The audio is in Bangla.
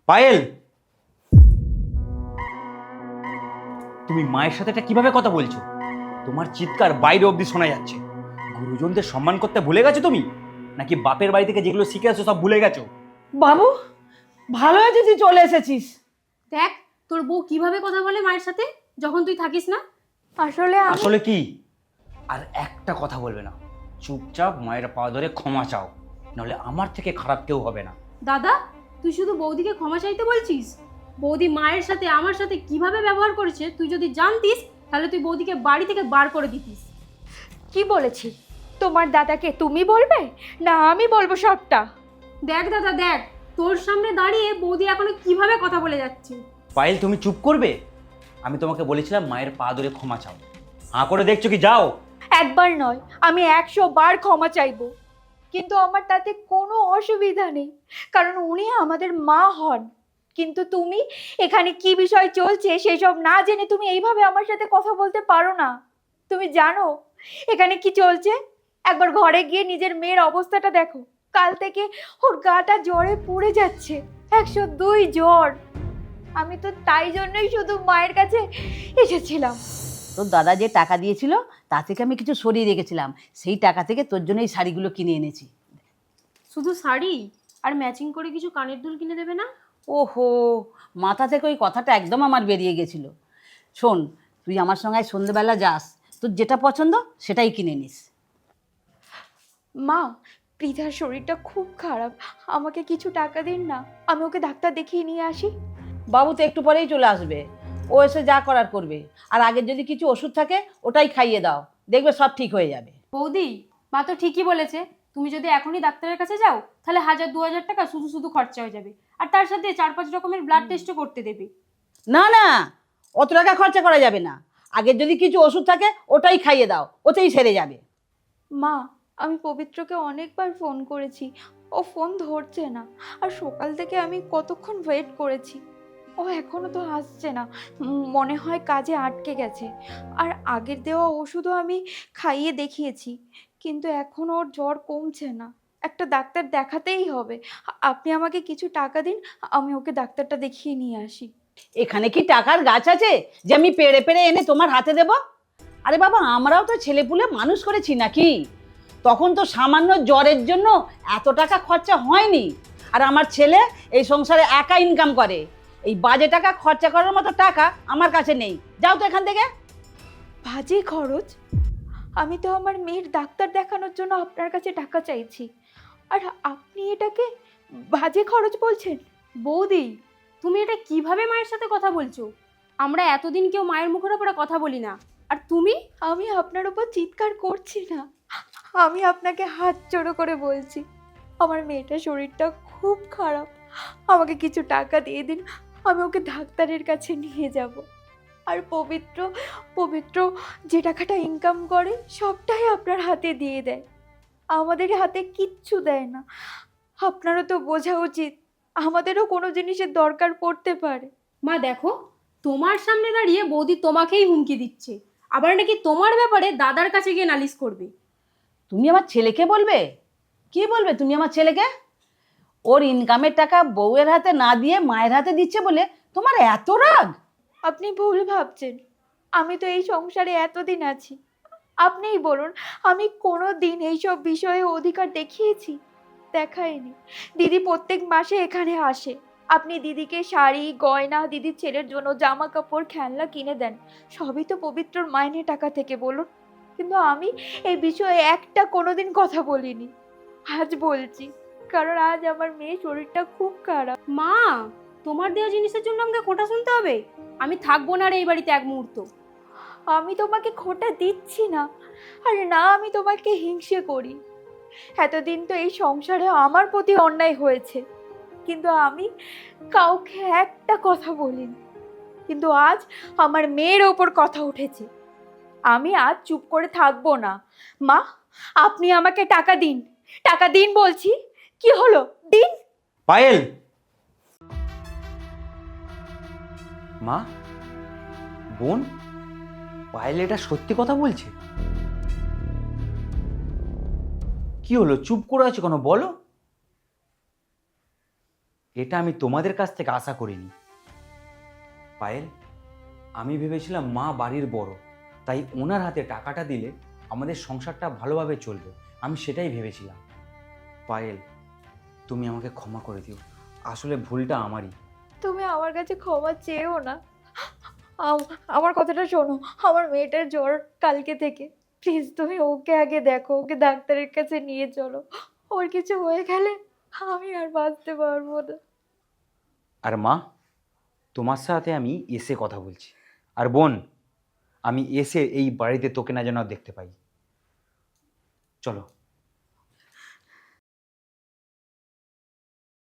পায়েল, তুমি মায়ের সাথে এটা কিভাবে কথা বলছো? তোমার চিৎকার বাইরে অবধি শোনা যাচ্ছে। গুরুজনদের সম্মান করতে ভুলে গেছো তুমি, নাকি বাপের বাড়ি থেকে যেগুলো শিখে আছো সব ভুলে গেছো? বাবু, ভালো আছে তুই চলে এসেছিস। দেখ তোর বউ কিভাবে কথা বলে মায়ের সাথে যখন তুই থাকিস না। আসলে কি? আর একটা কথা বলবে না, চুপচাপ মায়ের পা ধরে ক্ষমা চাও, নাহলে আমার থেকে খারাপ কেউ হবে না। দাদা, তুই শুধু বৌদিকে ক্ষমা চাইতে বলছিস? বৌদি মায়ের সাথে আমার সাথে কিভাবে ব্যবহার করেছে তুই যদি জানতিস তাহলে তুই বৌদিকে বাড়ি থেকে বার করে দিতিস। কি বলেছি? তোমার দাদাকে তুমি বলবে না আমি বলবো সবটা? দেখ দাদা দেখ, তোর সামনে দাঁড়িয়ে বৌদি এখনো কিভাবে কথা বলে যাচ্ছে। পায়েল, তুমি চুপ করবে? আমি তোমাকে বলেছিলাম মায়ের পা ধরে ক্ষমা চাও, হাঁ করে দেখছো কি? যাও। একবার নয়, আমি 100 বার ক্ষমা চাইবো, কিন্তু আমার তাতে কোনো অসুবিধা নেই, কারণ উনি আমাদের মা হন। কিন্তু তুমি এখানে কি বিষয় চলছে সেসব না জেনে তুমি এইভাবে আমার সাথে কথা বলতে পারো না। তুমি জানো এখানে কি চলছে? একবার ঘরে গিয়ে নিজের মেয়ের অবস্থাটা দেখো। কাল থেকে ওর গাটা জ্বরে পুড়ে যাচ্ছে, 102 জ্বর। আমি তো তাই জন্যই শুধু মায়ের কাছে এসেছিলাম। তোর দাদা যে টাকা দিয়েছিল তা থেকে আমি কিছু সরিয়ে রেখেছিলাম, সেই টাকা থেকে তোর জন্য এই শাড়িগুলো কিনে এনেছি। শুধু শাড়ি আর ম্যাচিং করে কিছু কানের দুল কিনে দেবে না? ওহো, মাথা থেকে ওই কথাটা একদম আমার বেরিয়ে গেছিল। শোন, তুই আমার সঙ্গে আজ সন্ধ্যেবেলা যাস, তোর যেটা পছন্দ সেটাই কিনে নিস। মা, পৃথার শরীরটা খুব খারাপ, আমাকে কিছু টাকা দিন না, আমি ওকে ডাক্তার দেখিয়ে নিয়ে আসি। বাবু তো একটু পরেই চলে আসবে, ও এসে যা করার করবে। আর আগের যদি কিছু ওষুধ থাকে ওটাই খাইয়ে দাও, দেখবে সব ঠিক হয়ে যাবে। বৌদি, মা তো ঠিকই বলেছে। তুমি যদি এখনই ডাক্তারের কাছে যাও তাহলে 1000-2000 টাকা শুধু শুধু খরচা হয়ে যাবে, আর তার সাথে 4-5 রকমের ব্লাড টেস্টও করতে দেবে। না না, অত টাকা খরচা করা যাবে না। আগের যদি কিছু ওষুধ থাকে ওটাই খাইয়ে দাও, ওতেই সেরে যাবে। মা, আমি পবিত্রকে অনেকবার ফোন করেছি, ও ফোন ধরছে না। আর সকাল থেকে আমি কতক্ষণ ওয়েট করেছি, ও এখনো তো আসছে না। মনে হয় কাজে আটকে গেছে। আর আগের দেওয়া ওষুধও আমি খাইয়ে দেখিয়েছি, কিন্তু এখন ওর জ্বর কমছে না। একটা ডাক্তার দেখাতেই হবে। আপনি আমাকে কিছু টাকা দিন, আমি ওকে ডাক্তারটা দেখিয়ে নিয়ে আসি। এখানে কি টাকার গাছ আছে যে আমি পেড়ে পেড়ে এনে তোমার হাতে দেব? আরে বাবা, আমরাও তো ছেলেপুলে মানুষ করেছি নাকি? তখন তো সামান্য জ্বরের জন্য এত টাকা খরচা হয়নি। আর আমার ছেলে এই সংসারে একা ইনকাম করে, এই বাজে টাকা খরচা করার মতো টাকা আমার কাছে নেই। যাও তো এখান থেকে। বাজে খরচ? আমি তো আমার মেয়ের ডাক্তার দেখানোর জন্য আপনার কাছে টাকা চাইছি, আর আপনি এটাকে বাজে খরচ বলছেন? বৌদি, তুমি এটা কিভাবে মায়ের সাথে কথা বলছো? আমরা এতদিন কেউ মায়ের মুখের ওপরে কথা বলি না, আর তুমি? আমি আপনার উপর চিৎকার করছি না, আমি আপনাকে হাত জোড়ো করে বলছি, আমার মেয়েটার শরীরটা খুব খারাপ, আমাকে কিছু টাকা দিয়ে দিন, আমি ওকে ডাক্তারের কাছে নিয়ে যাব। আর পবিত্র পবিত্র যে টাকাটা ইনকাম করে সবটাই আপনার হাতে দিয়ে দেয়, আমাদের হাতে কিচ্ছু দেয় না। আপনারও তো বোঝা উচিত আমাদেরও কোনো জিনিসের দরকার পড়তে পারে। মা দেখো, তোমার সামনে দাঁড়িয়ে বৌদি তোমাকেই হুমকি দিচ্ছে, আবার নাকি তোমার ব্যাপারে দাদার কাছে গিয়ে নালিশ করবে। তুমি আমার ছেলেকে বলবে? কি বলবে তুমি আমার ছেলেকে? ওর ইনকামের টাকা বউয়ের হাতে না দিয়ে মায়ের হাতে দিচ্ছে বলে তোমার এত রাগ? আপনি ভুল ভাবছেন, আমি তো এই সংসারে এতদিন আছি, আপনিই বলুন আমি কোনো দিন এইসব বিষয়ে অধিকার দেখিয়েছি? দেখাইনি। দিদি প্রত্যেক মাসে এখানে আসে, আপনি দিদিকে শাড়ি গয়না, দিদির ছেলের জন্য জামা কাপড় খেলনা কিনে দেন, সবই তো পবিত্রর মাইনে টাকা থেকে, বলুন। কিন্তু আমি এই বিষয়ে একটা কোনোদিন কথা বলিনি, আজ বলছি, কারণ আজ আমার মেয়ের শরীরটা খুব খারাপ। মা, তোমার দেওয়া জিনিসের জন্য আমাকে খোঁটা শুনতে হবে? আমি থাকবো না আর এই বাড়িতে এক মুহূর্ত। আমি তোমাকে খোটা দিচ্ছি না, আর না আমি তোমাকে হিংসে করি। এতদিন তো এই সংসারে আমার প্রতি অন্যায় হয়েছে, কিন্তু আমি কাউকে একটা কথা বলিনি, কিন্তু আজ আমার মেয়ের ওপর কথা উঠেছে, আমি আজ চুপ করে থাকবো না। মা, আপনি আমাকে টাকা দিন, টাকা দিন বলছি। কি হলো, দিন। পায়েল, মা, বোন, পায়েল এটা সত্যি কথা বলছে? কি হলো, চুপ করে আছো কেন, বলো। এটা আমি তোমাদের কাছ থেকে আশা করিনি। পায়েল, আমি ভেবেছিলাম মা বাড়ির বড়, তাই ওনার হাতে টাকাটা দিলে আমাদের সংসারটা ভালোভাবে চলবে, আমি সেটাই ভেবেছিলাম। পায়েল, তুমি আমাকে ক্ষমা করে দিও, আসলে ভুলটা আমারই। তুমি আমার কাছে ক্ষমা চেয়েও না। আমার কথাটা শোনো, আমার মেয়েটার জ্বর কালকে থেকে। প্লিজ তুমি ওকে আগে দেখো, ওকে ডাক্তারের কাছে নিয়ে চলো। ওর কিছু হয়ে গেলে আমি আর বাঁচতে পারবো না। আর মা, তোমার সাথে আমি এসে কথা বলছি। আর বোন, আমি এসে এই বাড়িতে তোকে না যেন আর দেখতে পাই। চলো।